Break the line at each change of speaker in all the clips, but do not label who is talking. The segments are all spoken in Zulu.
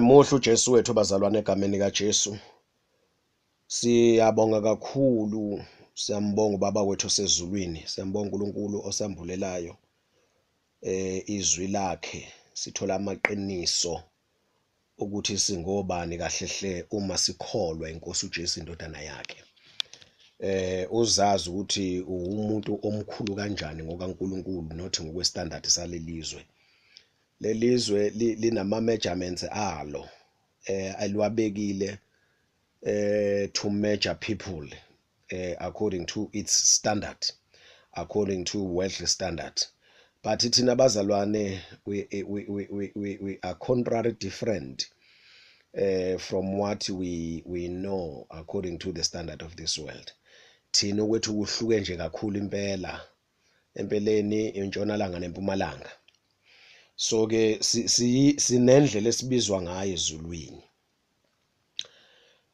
Muhle uJesu wethu bazalwane egameni kaJesu. Siyabonga kakhulu, siyambonga ubaba wethu osezulwini, siyambonga uNkulunkulu osambulelayo izwi lakhe. Sithola amaqiniso ukuthi singobani kahle hle uma sikholwa iNkosi uJesu indodana yakhe. Uzazi ukuthi umuntu omkhulu kanjani ngokaNkulunkulu nothi ngokwestandard salelizwe. Lelizwe linama measurements alo aliwabekile to measure people according to its standard, according to worldly standard. But thina bazalwane we are contrary different from what we know according to the standard of this world. Thina kwethu kuhluke nje kakhulu impela, empeleni intshonalanga nempumalanga. So ke sinendlela esibizwa ngayo ezulwini.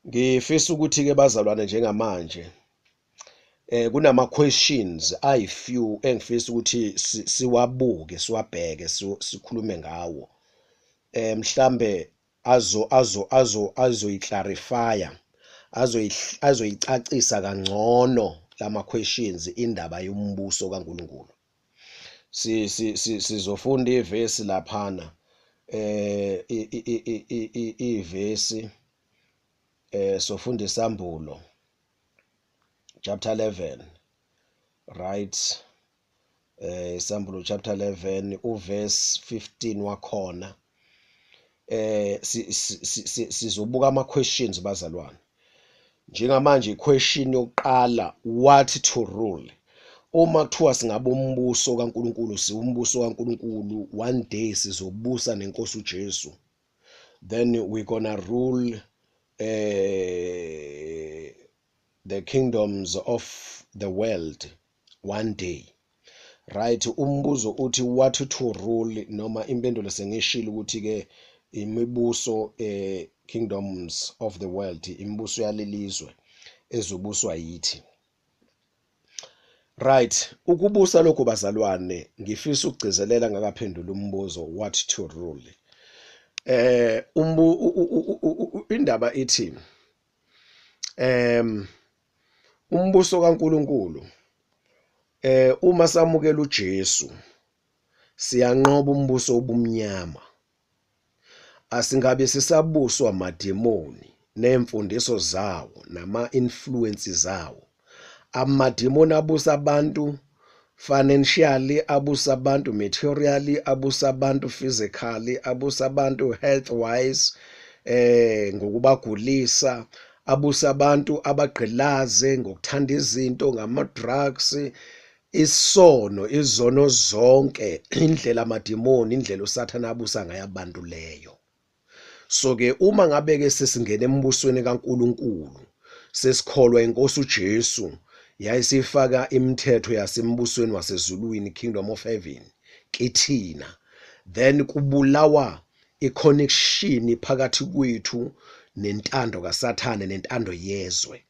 Ngifisa ukuthi ke bazalwane njengamanje kunama questions few engifisa ukuthi siwabuke, siwabheke, sikhulume ngawo. Mhlambe azoyiclarifya, azoyicacisa kangcono lama questions indaba yombuso kaNkulunkulu. Sizofunda ivesi laphana ivesi sofunda isambulo chapter 11, right? Isambulo chapter 11 uverse 15 wakhona. Sizobuka ama questions bazalwane. Njengamanje iquestion yokuqala, what to rule. Uma kuthiwa singabe umbuso kaNkulunkulu, siwumbuso kaNkulunkulu, one day sizobusa neNkosi uJesu, then we're gonna rule the kingdoms of the world one day, right? Umbuzo uthi what to rule, noma impendulo sengishilo ukuthi ke imibuso kingdoms of the world, imibuso yalelizwe ezobuswa yithi. Right, ukubusa lokho bazalwane ngifisa ukugcizelela ngakaphendula umbuzo what to rule. Indaba ithi umbuso kaNkulunkulu, uma samukela uJesu siyanqoba umbuso obumnyama. Asingabe sisabuswa amademoni nemfundiso zawo nama influences zawo. Amademoni abusa abantu financially, abusa abantu materially, abusa abantu physically, abusa abantu health wise, ngokubagulisa, abusa abantu abagqilaze ngokuthanda izinto, ngama drugs, izono zonke, indlela amademoni, indlela uSathane abusa ngayo abantu leyo. So ke uma ngabe ke sesingena embusweni kaNkulunkulu, sesikholwa iNkosi uJesu, yayisifaka imithetho yasembusweni wasezulwini, kingdom of heaven, kithina, then kubulawa iconnection phakathi kwethu nentando kaSathane, nentando yezwe.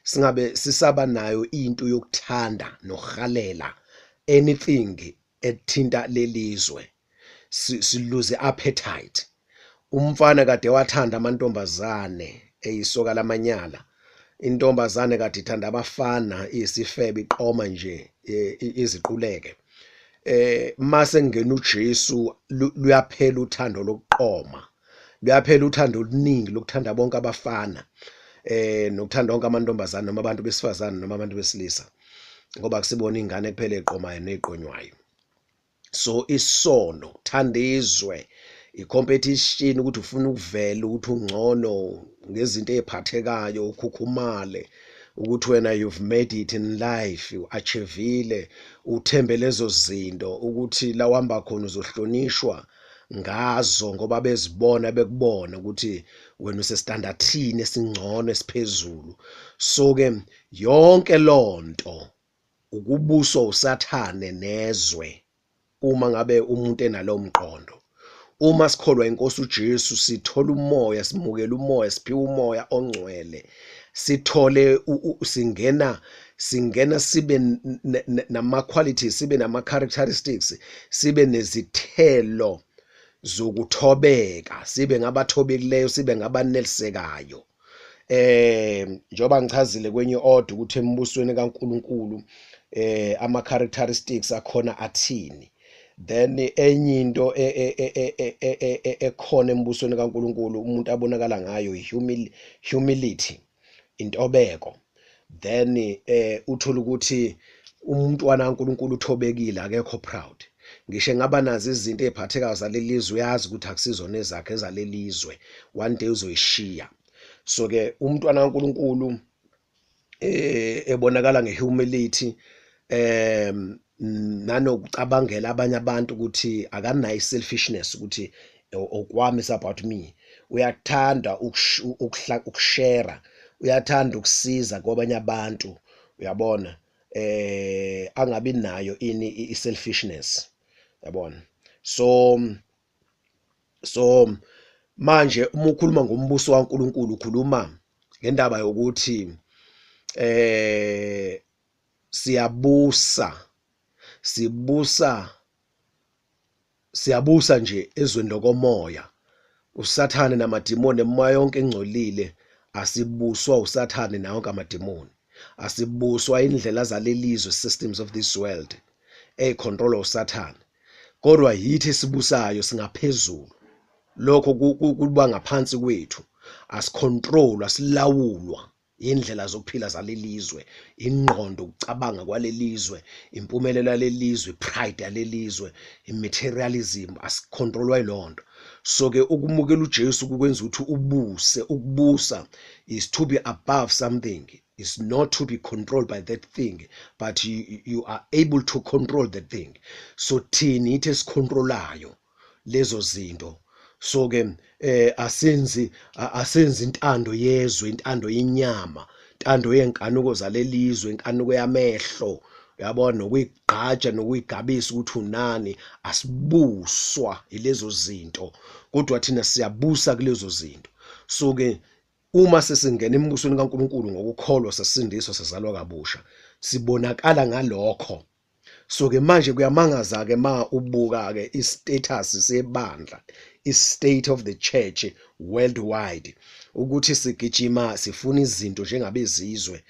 Singabe sisaba nayo into yokuthanda nokuhalela anything ethinta lelizwe, siluze appetite. Umfana kade wathanda amantombazane eyisoka lamanyala, intombazane kade ithanda abafana isifebe iqoma nje iziquleke. Mase ngena uJesu luyaphela uthando lokuqoma, luyaphela uthando oluningi lokuthanda bonke abafana, nokuthanda bonke amantombazane noma abantu besifazane noma abantu besilisa, ngoba kusibona ingane kuphela eqomayo neqonywayo. So isono, thandizwe, i-competition ukuthi ufuna ukuvela ukuthi ungcono ngezinto eziphathekayo, ukhukhumale ukuthi wena you've made it in life, uachievile, uthembe lezo zinto ukuthi la uhamba khona uzohlonishwa ngazo ngoba bezibona bekubona ukuthi wena usestandardini esingcono esiphezulu. So ke yonke lonto ukubuswa uSathane nezwe uma ngabe umuntu enalo mqondo. Uma sikholwa iNkosi uJesu sithola umoya, simukela umoya, siphiwa umoya ongcwele, sithole singena sibe nama qualities, sibe nama characteristics, sibe nezithelo zokuthobeka, sibe ngabathobekileyo, sibe ngabanelisekayo. Njoba ngichazile kwenye order ukuthi embusweni kaNkuluNkulu ama characteristics akhona athini. Then enye into ekhona embusweni kaNkuluNkulu umuntu abonakala ngayo humility, intobeko. Then uthola ukuthi umntwana kaNkuluNkulu uthobekile, akekho proud. Ngisho ngaba nazo izinto eziphathekayo zalelizwe uyazi ukuthi akusizona ezakhe ezalelizwe, one day uzoyishiya. So ke umntwana kaNkuluNkulu ebonakala ngehumility, nanokucabangela abanye abantu ukuthi akanayo selfishness ukuthi okwami is about me. Uyathanda ukushare, uyathanda ukusiza kwabanye abantu, uyabona, angabi nayo ini selfishness, yabona. So manje uma ukhuluma ngombuso kaNkuluNkulu ukhuluma ngendaba yokuthi siyabusa nje ezweni lokomoya. Usathane namadimoni emoya yonke engcolile asibuswa usathane nawo yonke amadimoni, asibuswa indlela zalelizwe, systems of this world control usathane, kodwa yithi sibusayo singaphezulu. Lokho kuba ngaphansi kwethu, asicontrol, asilawulwa indlela zokuphila zalelizwe, ingqondo, ukucabanga kwalelizwe, impumelelo yalelizwe, pride yalelizwe, imaterialism, asicontrolwa yilonto. So ke ukumukela uJesu kukwenza ukuthi ubuse. Ukubusa is to be above something, is not to be controlled by that thing, but you are able to control that thing. So thini ithi esicontrolayo lezo zinto. So ke asenzi intando yezwe, intando yenyama, intando yenkanuko zalelizwe, inkanuko yamehlo, uyabona, nokuyigqaja nokuyigabisa ukuthi unani. Asibuswa ilezo zinto, kodwa thina siyabusa kulezo zinto. So ke uma sesingena embusweni kaNkuluNkulu ngokukholwa, sasindiswa, sazalwa kabusha, sibonakala ngalokho. So ke manje kuyamangaza ke ma ubuka ke istatus sebandla, i-state of the church worldwide, ukuthi sigijima sifuna izinto njengabezizwe.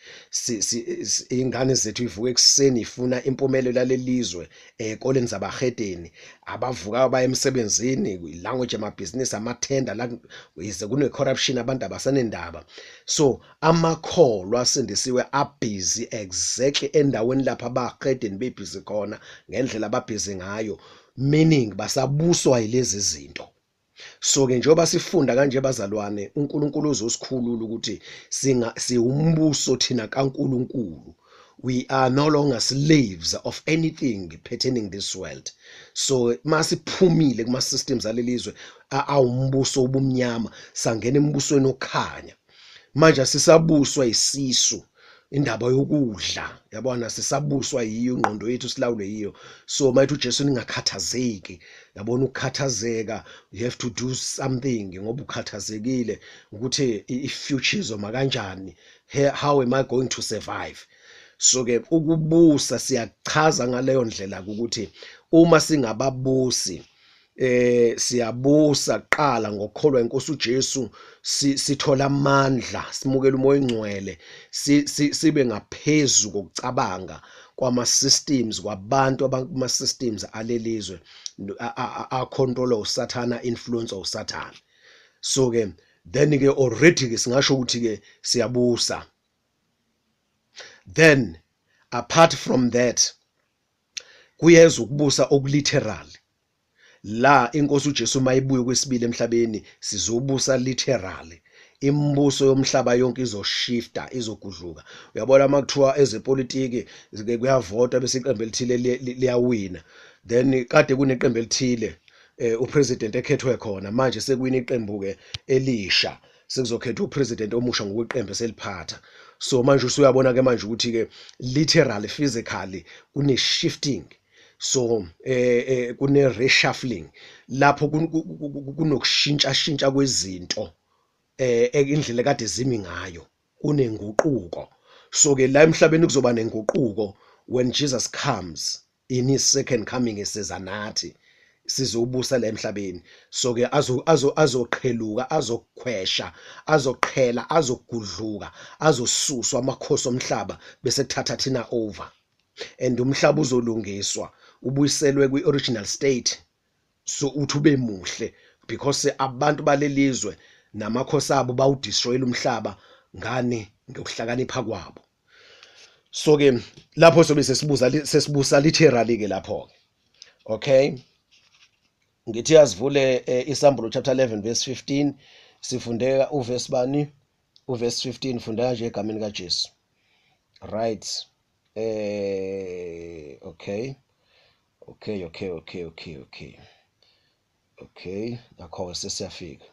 Ingane zethu ivuka ekuseni ifuna impumelelo yalelizwe, ekoleni zabahedeni, abavuka baya emsebenzini, language amabhizinisi, amathenda la ize kune corruption, abantu abasanendaba. So amakholwa asindisiwe abusy exactly endaweni lapha abahedeni bebhizi khona, ngendlela ababhizi ngayo, meaning basabuswa yilezi zinto. So ke njengoba sifunda kanje bazalwane, uNkulunkulu uzosikhulula ukuthi siwumbuso thina kaNkulunkulu. We are no longer slaves of anything pertaining this world. So masiphumile kuma systems alelizwe awumbuso obumnyama, sangena embusweni okhanya. Manje asisabuswa isisu, indaba yokudla, yabona, sisabuswa yiyo ingqondo yethu, silawule yiyo. So mayithi uJesu ningakhathazeki, yabona, ukukhathazeka, you have to do something ngoba ukhathazekile ukuthi i-future izoma kanjani, how am I going to survive. So ke ukubusa siyachaza ngaleyo ndlela ukuthi uma singababusi siyabusa kuqala ngokukholwa inkosi uJesu, sithola amandla, simukela umoya ingcwele, sibe ngaphezulu kokucabanga kwama systems, kwabantu abakuma systems alelizwe acontrol usathana, influence usathana. So ke then ke already ke singasho ukuthi ke siyabusa. Then apart from that kuyeza ukubusa okuliteral, la inkosi uJesu mayibuye kwesibili emhlabeni sizobusa literally. Imbuso yomhlaba yonke izoshifta, izogudluka. Uyabona makuthiwa ezepolitiki kuyavota bese iqembu elithile liyawina, then kade kuneqembu elithile upresident ekhethwe khona, manje sekuyina iqembu ke elisha, sekuzokhethwa upresident omusha ngokweqembu eseliphatha. So manje usuyabona ke manje ukuthi ke literally, physically kune shifting. So kune reshuffling lapho kunokushintsha kwezinto indlela kade zimi ngayo, kunenguquko. So ke la emhlabeni kuzoba nenguquko when Jesus comes in his second coming, eseza nathi sizobusa la emhlabeni. So ke azoqheluka, azokhwesha, azoqhela, azogudluka, azosuswa amakhosi omhlaba bese kuthatha thina over, and umhlaba uzolungiswa ubuyiselwe kwi-original state, so uthi ube muhle, because abantu balelizwe namakhosi abo bawudestroyela umhlaba ngani, ngokuhlakanipha kwabo. So ke lapho sobe sesibusa literally ke lapho ke. Okay, ngithi asivule isambulo chapter 11 verse 15, sifundeka uverse bani, uverse 15 fundeka nje egameni kaJesu. Right. Okay, nakho sesiyafika.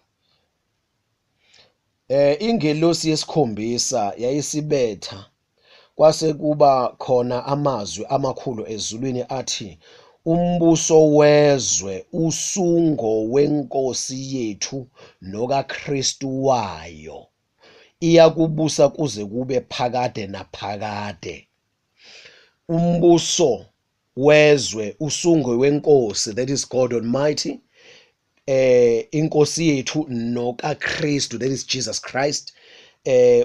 Ingelosi yesikhombisa yayisibetha, kwase kuba khona amazwi amakhulu ezulwini athi, umbuso wezwe usungo wenkosi yethu nokaKristu wayo, iyakubusa kuze kube phakade naphakade. Umbuso wezwe usungo wenkosi, that is God Almighty, inkosi yethu nokaKristu, that is Jesus Christ,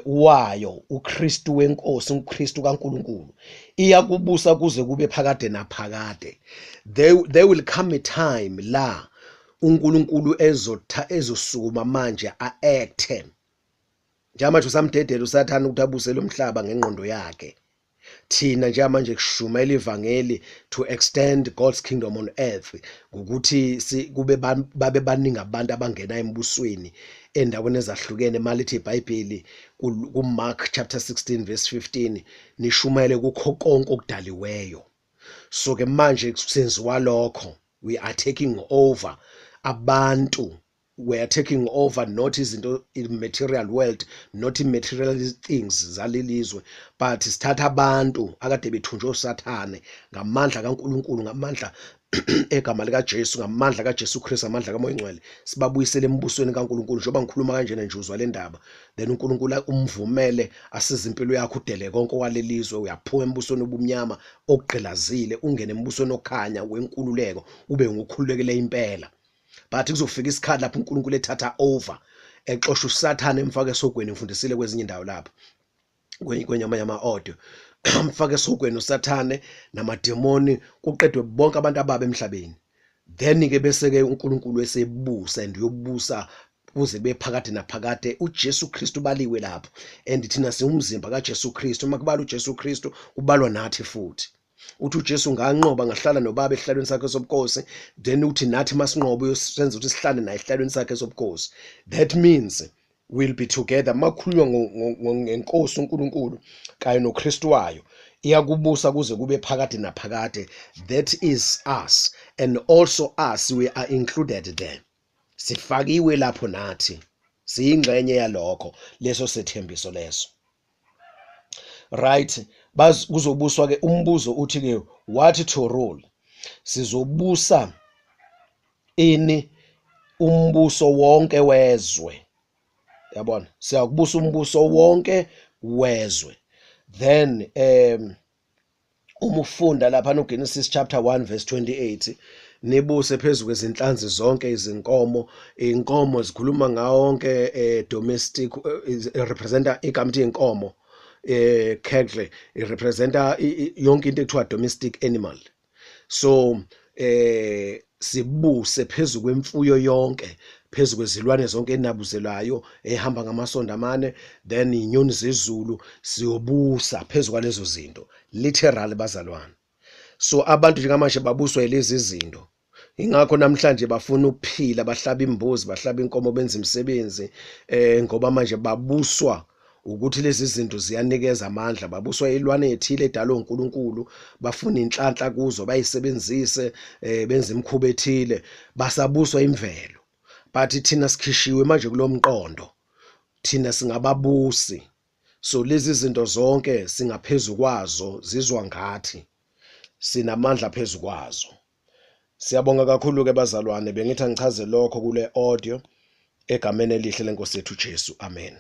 wayo uKristu wenkosi, uKristu kaNkulunkulu, iyakubusa kuze kube phakade naphakade. There will come a time la uNkulunkulu ezosukuma manje a-acte njengamanje usamdedela usathana ukuthi abuse lo mhlaba ngengqondo yakhe. Thina njengamanje kushumayela ivangeli to extend God's kingdom on earth, ukuthi kube babe baningi abantu abangena embusweni endaweni ezahlukene. Malithi iBhayibheli kuMark chapter 16 verse 15, nishumayele kukho konke okudaliweyo. So ke manje senziwa lokho, we are taking over abantu. We are taking over not izinto in material world, not in material things zalelizwe, but sithatha abantu akade bethunjwe usathane ngamandla kaNkulunkulu, ngamandla egama lika Jesu, ngamandla kaJesu Kristu, ngamandla kaMoya Oyingcwele, sibabuyisele embusweni kaNkulunkulu. Njengoba ngikhuluma kanjena nje uzwa le ndaba, then uNkulunkulu umvumele asize impilo yakho, udele konke walelizwe, uyaphuma embusweni obumnyama okugqilazile ungene embusweni okhanya wenkululeko, ube ngukhululekile impela. But kuzofika isikhathi lapho uNkulunkulu ethatha over, exosha usathane emfake esogweni. Ngifundisile kwezinye indawo lapho kwenye ama-audio, mfake esogweni usathane namademoni, kuqedwe bonke abantu ababa emhlabeni. Then ke bese ke uNkulunkulu esebusa, and uyobusa kuze bephakade naphakade. uJesu Kristu baliwe lapho, and thina siwumzimba kaJesu Kristu. Uma kubala uJesu Kristu kubalwa nathi futhi. Uthi uJesu nganqoba ngahlala nobaba ehlalweni sakhe sobukhosi, then uthi nathi masinqobe uyosenza ukuthi sihlale naye ehlalweni sakhe sobukhosi. That means we'll be together. Makhulunywa ngenkosi uNkulunkulu kanye noKristu wayo, iyakubusa kuze kube phakade naphakade. That is us, and also us, we are included there. Sifakiwe lapho nathi, siyingxenye yalokho, leso sethembiso leso. Right, kuzobuswa ke umbuzo uthi ke what to rule. Sizobusa ini umbuso wonke wezwe. Yabona, siyakubusa umbuso wonke wezwe. Then umufunda lapha no Genesis chapter 1 verse 28, nibuse phezulu kwezinhlanzi zonke izinkomo. Inkomo zikhuluma ngawonke domestic, representa igamti inkomo. Cattle representa yonke into ekuthiwa domestic animal. So sibuse phezulu kwemfuyo yonke, phezulu kwezilwane zonke enabuzelayo ehamba ngamasonto amane, then inyoni zezulu siyobusa phezulu kwalezo zinto, literally bazalwane. So abantu njengamanje babuswa yilezi zinto. Ingakho namhlanje bafuna ukuphila, bahlaba imbuzi, bahlaba inkomo, benza imisebenzi, ngoba manje babuswa ukuthi lezi zinto ziyanikeza amandla. Babuswa ilwane ethile edalwe uNkulunkulu, bafuna inhlanhla kuzo bayisebenzise, benza imikhuba ethile, basabuswa imvelo. But thina sikhishiwe manje kulomqondo, thina singababusi. So lezi zinto zonke singaphezulu kwazo, zizwa ngathi sinamandla phezulu kwazo. Siyabonga kakhulu ke bazalwane, bengithi ngichaze lokho kule audio egameni elihle leNkosi yethu Jesu. Amen.